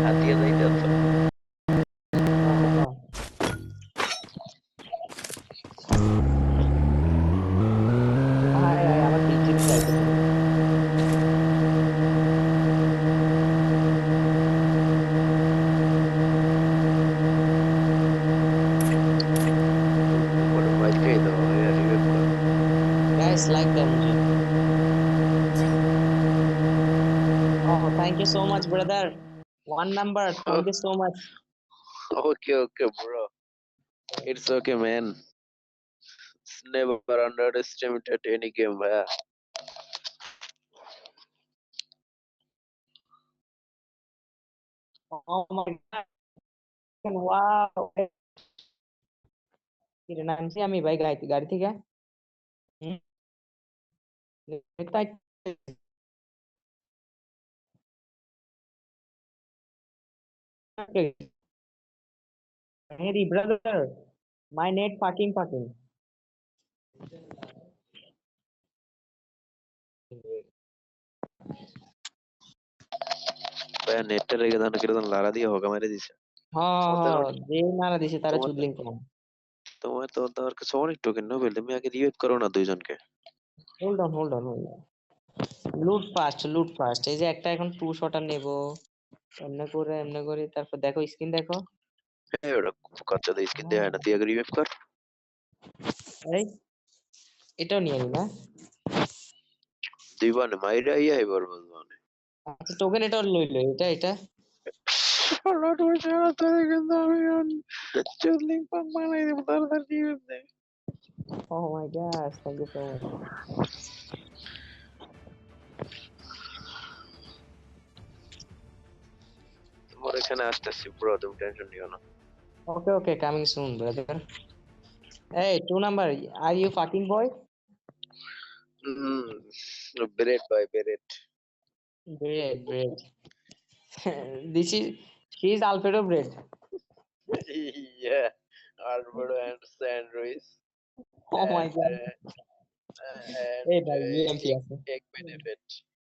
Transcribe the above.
হাতিয়ে যাইতেছ? High high আমার পিছিয়ে যাইতেছে পরে মাইর খেয়ে দাও, রিভাইভ কর। गाइस लाइक दें मुझे oh thank you so much brother one number thank you so much okay okay bro, it's okay man. Never underestimated any game ভাইয়া। ओह माय गॉड वाओ ये नाम से আমি ভাই গাড়ি থেকে দেখতে मेरी ब्रदर माय नेट fucking ভাইয়া নেটটা রেখে দাও না, কিরকম লাড়া দিয়ে হোগা মেরে দিছে। हाँ তোমার তো हाँ এখন যে মারা দিছে তারা তোমার চুদলিং কেন তোমার তো তোমার কাছে অনেক টোকেন নোবেল, তুমি আগে রিভাইভ করো না দুইজনকে। হোল্ড অন লুট ফাস্ট এই যে একটা এখন টু শটার নেব এমনি করে তারপর দেখো স্ক্রিন দেখো হ্যাঁ, ওটা কচ্চাদের স্কিন দেওয়া হয় না, তুই আগে রিভাইভ কর। এই এটাও নিয়ে নি না দুই বানে মাইরা ইয়া এবার বলবো মানে আচ্ছা টোকেন এটাও লইলো এটা শালাট ওই শালা তোরে কিন্তু আমি চুদলিং পাক বানাই দেবো, তাড়াতাড়ি রিভাইভ দে। Oh my god thank you so much তোমার এখানে আসতেছি ব্রো, তুমি টেনশন নিও না। Okay okay coming soon brother এই two number are you fucking boy beret ভাই beret. bread this is she is alfredo bread yeah, alfredo and sandwich oh my and god and এই ভাই EMP আছে